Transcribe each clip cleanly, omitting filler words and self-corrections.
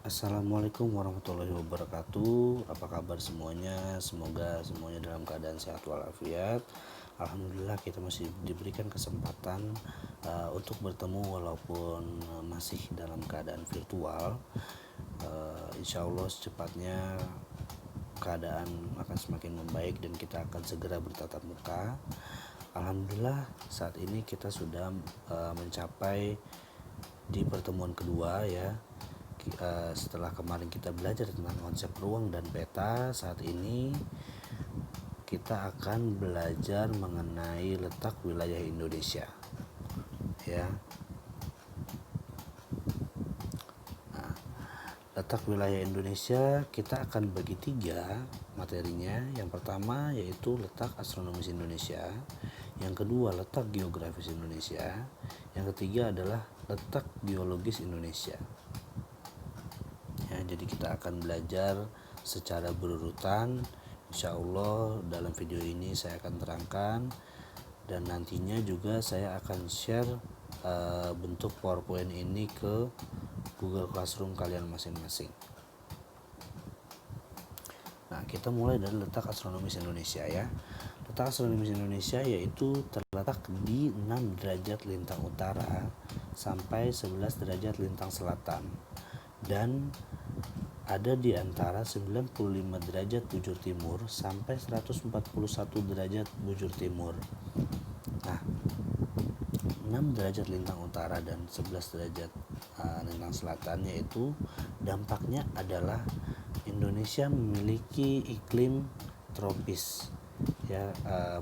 Assalamualaikum warahmatullahi wabarakatuh. Apa kabar semuanya? Semoga semuanya dalam keadaan sehat walafiat. Alhamdulillah kita masih diberikan kesempatan untuk bertemu walaupun masih dalam keadaan virtual. Insya Allah secepatnya keadaan akan semakin membaik dan kita akan segera bertatap muka. Alhamdulillah saat ini kita sudah mencapai di pertemuan kedua ya. Setelah kemarin kita belajar tentang konsep ruang dan peta, saat ini kita akan belajar mengenai letak wilayah Indonesia ya. Nah, letak wilayah Indonesia kita akan bagi tiga materinya. Yang pertama yaitu letak astronomis Indonesia, yang kedua letak geografis Indonesia, yang ketiga adalah letak geologis Indonesia. Jadi kita akan belajar secara berurutan. Insya Allah dalam video ini saya akan terangkan, dan nantinya juga saya akan share bentuk PowerPoint ini ke Google Classroom kalian masing-masing. Nah, kita mulai dari letak astronomis Indonesia ya. Letak astronomis Indonesia yaitu terletak di 6 derajat lintang utara sampai 11 derajat lintang selatan, dan ada di antara 95 derajat bujur timur sampai 141 derajat bujur timur. Nah, 6 derajat lintang utara dan 11 derajat lintang selatan yaitu dampaknya adalah Indonesia memiliki iklim tropis. Ya,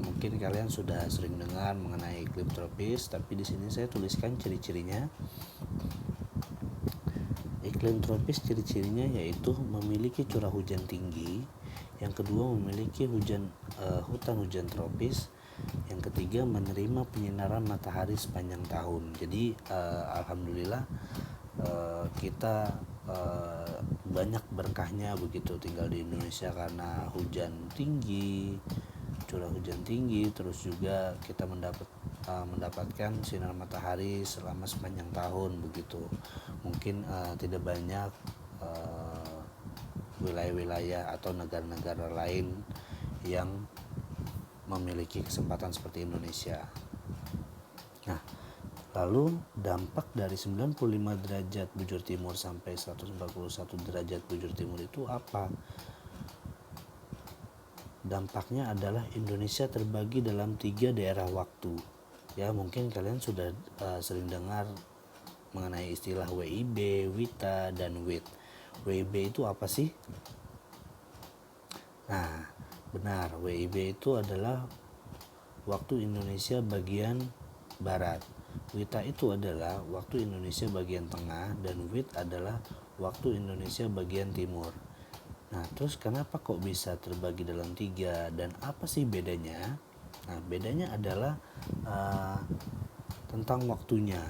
mungkin kalian sudah sering dengar mengenai iklim tropis, tapi di sini saya tuliskan ciri-cirinya. Iklim tropis ciri-cirinya yaitu memiliki curah hujan tinggi, yang kedua memiliki hutan hujan tropis, yang ketiga menerima penyinaran matahari sepanjang tahun. Jadi alhamdulillah kita banyak berkahnya begitu tinggal di Indonesia, karena hujan tinggi, curah hujan tinggi, terus juga kita mendapatkan sinar matahari selama sepanjang tahun begitu. Mungkin tidak banyak wilayah-wilayah atau negara-negara lain yang memiliki kesempatan seperti Indonesia. Nah, lalu dampak dari 95 derajat bujur timur sampai 141 derajat bujur timur itu apa? Dampaknya adalah Indonesia terbagi dalam 3 daerah waktu. Ya, mungkin kalian sudah sering dengar mengenai istilah WIB, WITA, dan WIT. WIB itu apa sih? Nah, benar, WIB itu adalah waktu Indonesia bagian barat. WITA itu adalah waktu Indonesia bagian tengah, dan WIT adalah waktu Indonesia bagian timur. Nah, terus kenapa kok bisa terbagi dalam 3 dan apa sih bedanya? Nah, bedanya adalah tentang waktunya.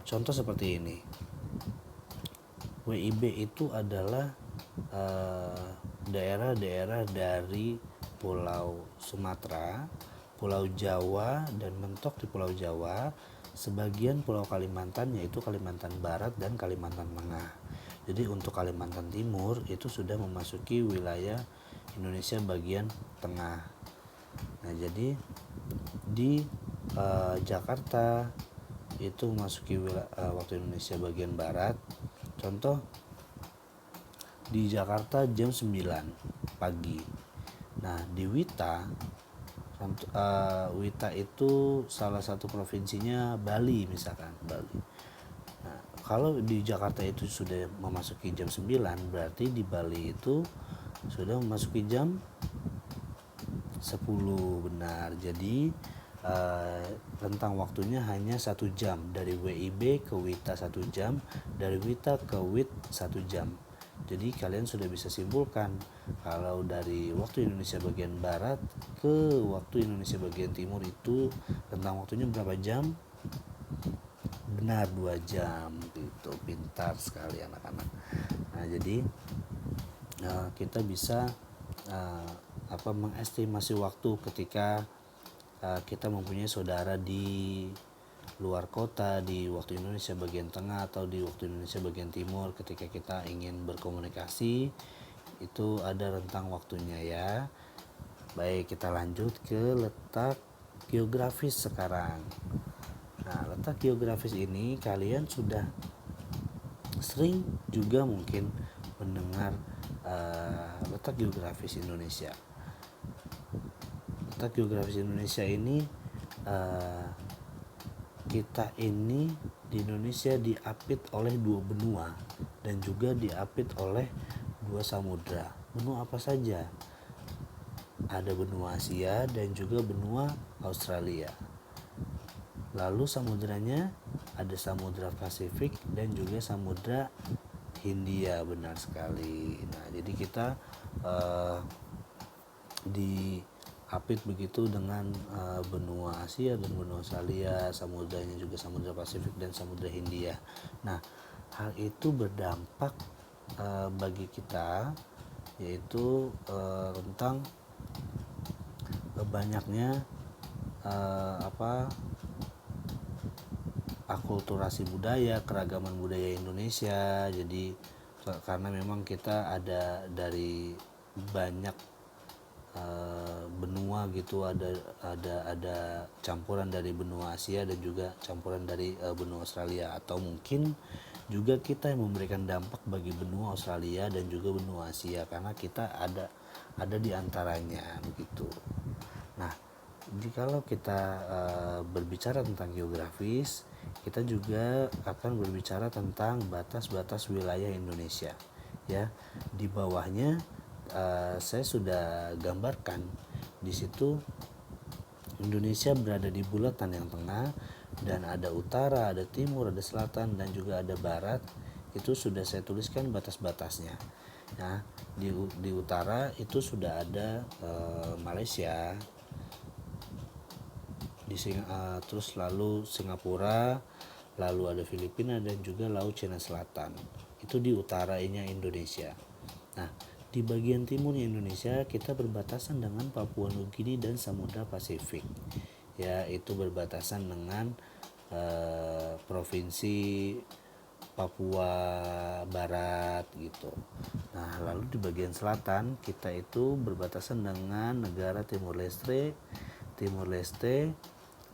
Contoh seperti ini. WIB itu adalah daerah-daerah dari Pulau Sumatera, Pulau Jawa, dan mentok di Pulau Jawa, sebagian Pulau Kalimantan yaitu Kalimantan Barat dan Kalimantan Tengah. Jadi untuk Kalimantan Timur itu sudah memasuki wilayah Indonesia bagian tengah. Nah, jadi di Jakarta itu memasuki waktu Indonesia bagian barat. Contoh di Jakarta jam 9 pagi. Nah, di WITA WITA itu salah satu provinsinya Bali, misalkan Bali. Nah, kalau di Jakarta itu sudah memasuki jam 9, berarti di Bali itu sudah memasuki jam 10, benar. Jadi rentang waktunya hanya 1 jam, dari WIB ke WITA 1 jam, dari WITA ke WIT 1 jam. Jadi kalian sudah bisa simpulkan kalau dari waktu Indonesia bagian barat ke waktu Indonesia bagian timur itu rentang waktunya berapa jam? Benar, 2 jam. Itu pintar sekali anak-anak. Nah, jadi kita bisa mengestimasi waktu ketika kita mempunyai saudara di luar kota, di waktu Indonesia bagian tengah atau di waktu Indonesia bagian timur, ketika kita ingin berkomunikasi itu ada rentang waktunya ya. Baik, kita lanjut ke letak geografis sekarang. Nah, letak geografis ini kalian sudah sering juga mungkin mendengar letak geografis Indonesia. Letak geografis Indonesia ini kita ini di Indonesia diapit oleh 2 benua dan juga diapit oleh 2 samudra. Benua apa saja? Ada benua Asia dan juga benua Australia. Lalu samudranya ada Samudra Pasifik dan juga Samudra Hindia, benar sekali. Nah, jadi kita diapit begitu dengan benua Asia dan benua Australia, samudranya juga Samudra Pasifik dan Samudra Hindia. Nah, hal itu berdampak bagi kita, yaitu tentang banyaknya akulturasi budaya, keragaman budaya Indonesia. Jadi karena memang kita ada dari banyak benua gitu, ada campuran dari benua Asia dan juga campuran dari benua Australia, atau mungkin juga kita yang memberikan dampak bagi benua Australia dan juga benua Asia karena kita ada di antaranya begitu. Nah, jikalau kita berbicara tentang geografis, kita juga akan berbicara tentang batas-batas wilayah Indonesia. Ya, di bawahnya saya sudah gambarkan. Di situ Indonesia berada di bulatan yang tengah dan ada utara, ada timur, ada selatan dan juga ada barat. Itu sudah saya tuliskan batas-batasnya. Nah, di utara itu sudah ada Malaysia, terus lalu Singapura, lalu ada Filipina dan juga Laut Cina Selatan. Itu di utaranya Indonesia. Nah, di bagian timurnya Indonesia kita berbatasan dengan Papua Nugini dan Samudra Pasifik. Ya, itu berbatasan dengan provinsi Papua Barat gitu. Nah, lalu di bagian selatan kita itu berbatasan dengan negara Timor Leste,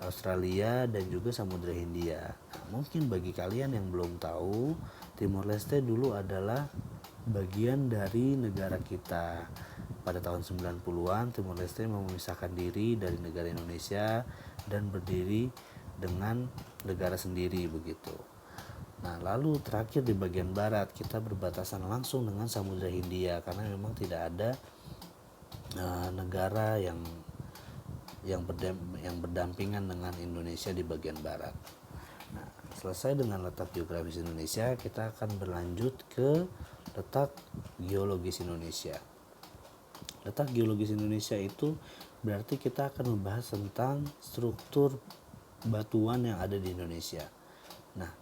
Australia dan juga Samudra Hindia. Nah, mungkin bagi kalian yang belum tahu, Timor Leste dulu adalah bagian dari negara kita. Pada tahun 90-an Timor Leste memisahkan diri dari negara Indonesia dan berdiri dengan negara sendiri begitu. Nah, lalu terakhir di bagian barat kita berbatasan langsung dengan Samudra Hindia karena memang tidak ada negara yang berdampingan dengan Indonesia di bagian barat. Nah, selesai dengan letak geografis Indonesia, kita akan berlanjut ke letak geologis Indonesia. Letak geologis Indonesia itu berarti kita akan membahas tentang struktur batuan yang ada di Indonesia. Nah,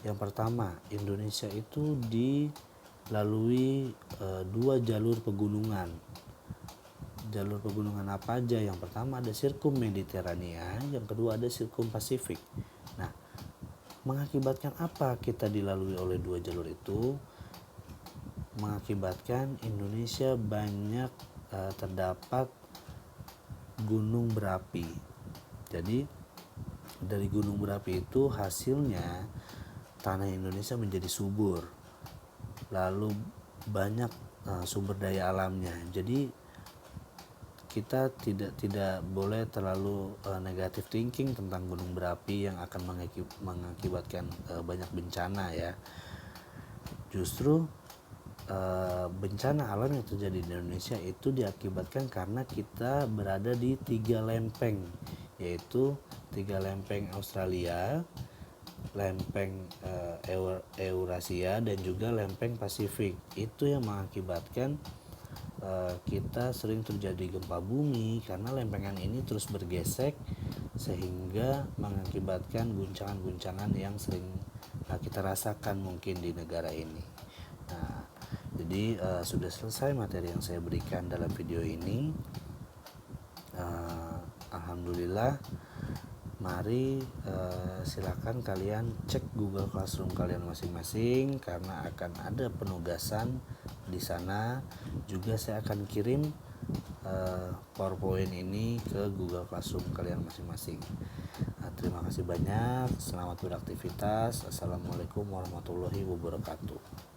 yang pertama, Indonesia itu dilalui 2 jalur pegunungan. Jalur pegunungan apa aja? Yang pertama ada Sirkum Mediterania, yang kedua ada Sirkum Pasifik. Nah, mengakibatkan apa kita dilalui oleh 2 jalur itu? Mengakibatkan Indonesia banyak terdapat gunung berapi. Jadi dari gunung berapi itu hasilnya tanah Indonesia menjadi subur, lalu banyak sumber daya alamnya. Jadi kita tidak boleh terlalu negative thinking tentang gunung berapi yang akan mengakibatkan banyak bencana ya. Justru bencana alam yang terjadi di Indonesia itu diakibatkan karena kita berada di 3 lempeng, yaitu 3 lempeng Australia, lempeng Eurasia dan juga lempeng Pasifik. Itu yang mengakibatkan kita sering terjadi gempa bumi karena lempengan ini terus bergesek sehingga mengakibatkan guncangan-guncangan yang sering kita rasakan mungkin di negara ini. Nah, jadi sudah selesai materi yang saya berikan dalam video ini. Alhamdulillah Mari silakan kalian cek Google Classroom kalian masing-masing karena akan ada penugasan di sana. Juga saya akan kirim PowerPoint ini ke Google Classroom kalian masing-masing. Terima kasih banyak. Selamat beraktivitas. Assalamualaikum warahmatullahi wabarakatuh.